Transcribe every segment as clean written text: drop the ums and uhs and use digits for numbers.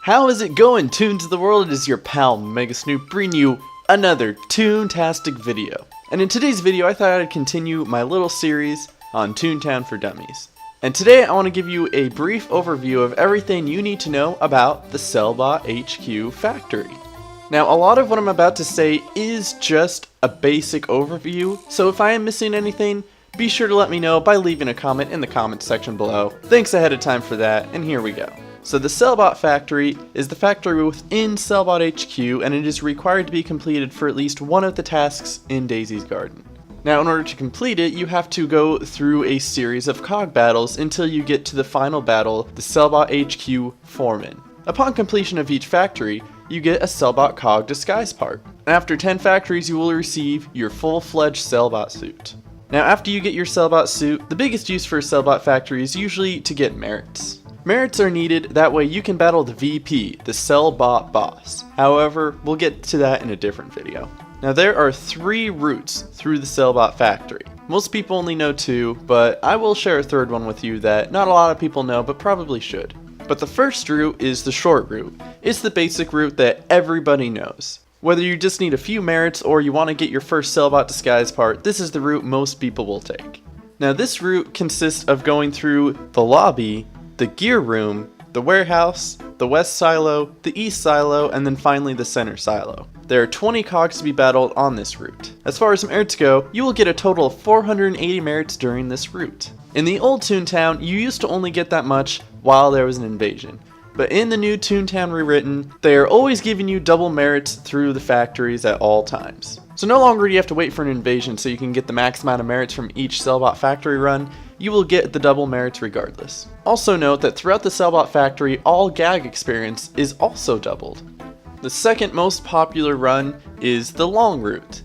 How is it going, Toons of the world? It is your pal Mega Snoop bringing you another Toontastic video. And in today's video I thought I'd continue my little series on Toontown for Dummies. And today I want to give you a brief overview of everything you need to know about the Sellbot HQ factory. Now, a lot of what I'm about to say is just a basic overview, so if I am missing anything, be sure to let me know by leaving a comment in the comment section below. Thanks ahead of time for that, and here we go. So the Sellbot Factory is the factory within Sellbot HQ, and it is required to be completed for at least one of the tasks in Daisy's Garden. Now, in order to complete it, you have to go through a series of cog battles until you get to the final battle, the Sellbot HQ Foreman. Upon completion of each factory, you get a Sellbot cog disguise part. After 10 factories, you will receive your full-fledged Sellbot suit. Now, after you get your Sellbot suit, the biggest use for a Sellbot factory is usually to get merits. Merits are needed, that way you can battle the VP, the Sellbot boss. However, we'll get to that in a different video. Now, there are 3 routes through the Sellbot factory. Most people only know 2, but I will share a third one with you that not a lot of people know, but probably should. But the first route is the short route. It's the basic route that everybody knows. Whether you just need a few merits or you want to get your first Sellbot disguise part, this is the route most people will take. Now, this route consists of going through the lobby, the gear room, the warehouse, the west silo, the east silo, and then finally the center silo. There are 20 cogs to be battled on this route. As far as merits go, you will get a total of 480 merits during this route. In the old Toontown, you used to only get that much while there was an invasion. But in the new Toontown Rewritten, they are always giving you double merits through the factories at all times. So no longer do you have to wait for an invasion so you can get the max amount of merits from each Sellbot factory run, you will get the double merits regardless. Also note that throughout the Sellbot factory, all gag experience is also doubled. The second most popular run is the long route.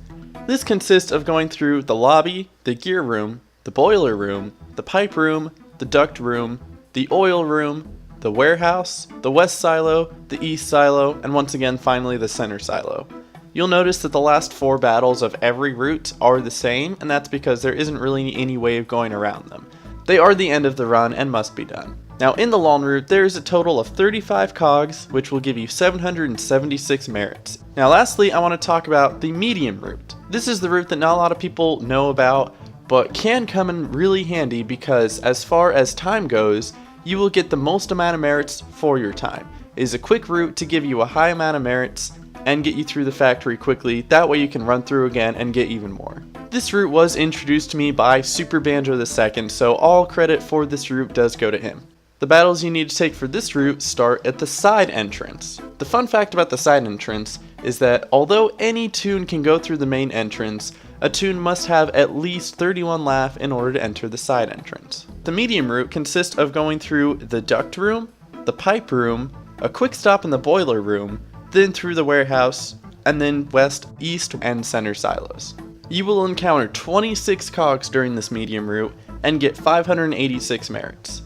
This consists of going through the lobby, the gear room, the boiler room, the pipe room, the duct room, the oil room, the warehouse, the west silo, the east silo, and once again finally the center silo. You'll notice that the last 4 battles of every route are the same, and that's because there isn't really any way of going around them. They are the end of the run and must be done. Now, in the long route, there is a total of 35 cogs, which will give you 776 merits. Now lastly, I want to talk about the medium route. This is the route that not a lot of people know about, but can come in really handy because as far as time goes, you will get the most amount of merits for your time. It is a quick route to give you a high amount of merits and get you through the factory quickly, that way you can run through again and get even more. This route was introduced to me by Super Banjo II, so all credit for this route does go to him. The battles you need to take for this route start at the side entrance. The fun fact about the side entrance is that although any toon can go through the main entrance, a toon must have at least 31 laugh in order to enter the side entrance. The medium route consists of going through the duct room, the pipe room, a quick stop in the boiler room, then through the warehouse, and then west, east, and center silos. You will encounter 26 cogs during this medium route and get 586 merits.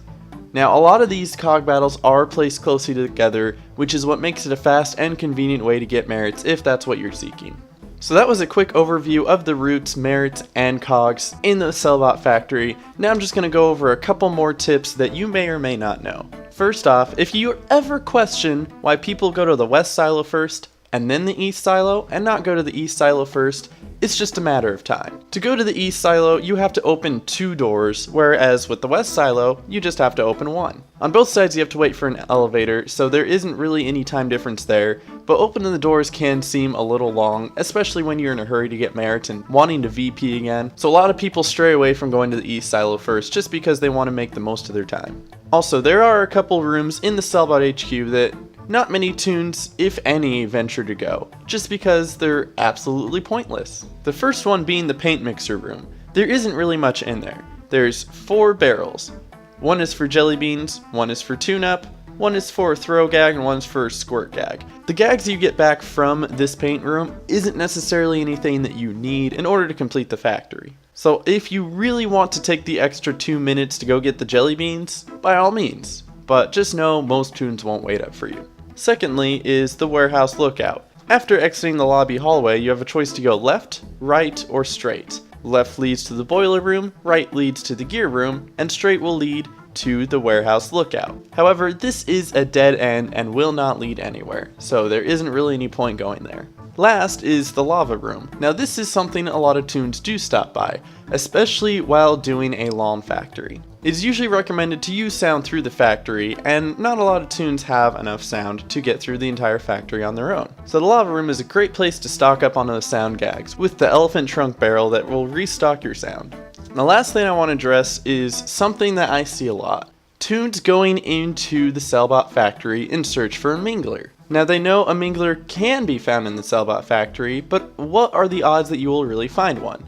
Now, a lot of these cog battles are placed closely together, which is what makes it a fast and convenient way to get merits if that's what you're seeking. So that was a quick overview of the routes, merits, and cogs in the Sellbot factory. Now I'm just going to go over a couple more tips that you may or may not know. First off, if you ever question why people go to the west silo first and then the east silo and not go to the east silo first, it's just a matter of time. To go to the east silo, you have to open 2 doors, whereas with the west silo, you just have to open 1. On both sides, you have to wait for an elevator, so there isn't really any time difference there, but opening the doors can seem a little long, especially when you're in a hurry to get merit and wanting to VP again. So a lot of people stray away from going to the east silo first, just because they want to make the most of their time. Also, there are a couple rooms in the Sellbot HQ that not many toons, if any, venture to go, just because they're absolutely pointless. The first one being the paint mixer room. There isn't really much in there. There's 4 barrels. One is for jelly beans, one is for tune-up, one is for a throw gag, and one's for a squirt gag. The gags you get back from this paint room isn't necessarily anything that you need in order to complete the factory. So if you really want to take the extra 2 minutes to go get the jelly beans, by all means. But just know most toons won't wait up for you. Secondly is the warehouse lookout. After exiting the lobby hallway, you have a choice to go left, right, or straight. Left leads to the boiler room, right leads to the gear room, and straight will lead to the warehouse lookout. However, this is a dead end and will not lead anywhere, so there isn't really any point going there. Last is the lava room. Now this is something a lot of toons do stop by, especially while doing a lawn factory. It is usually recommended to use sound through the factory, and not a lot of toons have enough sound to get through the entire factory on their own. So the lava room is a great place to stock up on those sound gags, with the elephant trunk barrel that will restock your sound. The last thing I want to address is something that I see a lot. Toons going into the Sellbot Factory in search for a mingler. Now they know a mingler can be found in the Sellbot Factory, but what are the odds that you will really find one?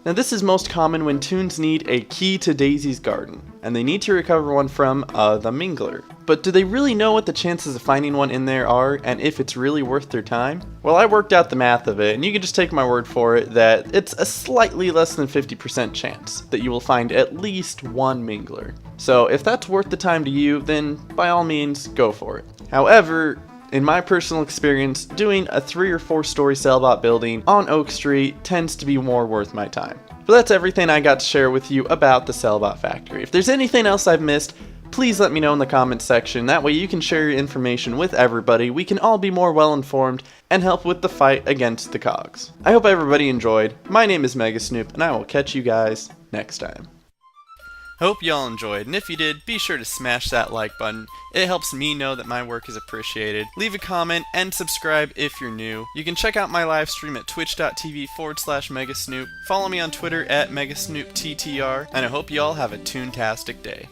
Now this is most common when toons need a key to Daisy's garden, and they need to recover one from the mingler. But do they really know what the chances of finding one in there are, and if it's really worth their time? Well, I worked out the math of it, and you can just take my word for it that it's a slightly less than 50% chance that you will find at least one mingler. So if that's worth the time to you, then by all means, go for it. However, in my personal experience, doing a 3 or 4 story Sellbot building on Oak Street tends to be more worth my time. But that's everything I got to share with you about the Sellbot Factory. If there's anything else I've missed, please let me know in the comments section. That way you can share your information with everybody. We can all be more well informed and help with the fight against the cogs. I hope everybody enjoyed. My name is Mega Snoop, and I will catch you guys next time. Hope y'all enjoyed, and if you did, be sure to smash that like button. It helps me know that my work is appreciated. Leave a comment and subscribe if you're new. You can check out my live stream at twitch.tv/Megasnoop. Follow me on Twitter at MegasnoopTTR, and I hope y'all have a toontastic day.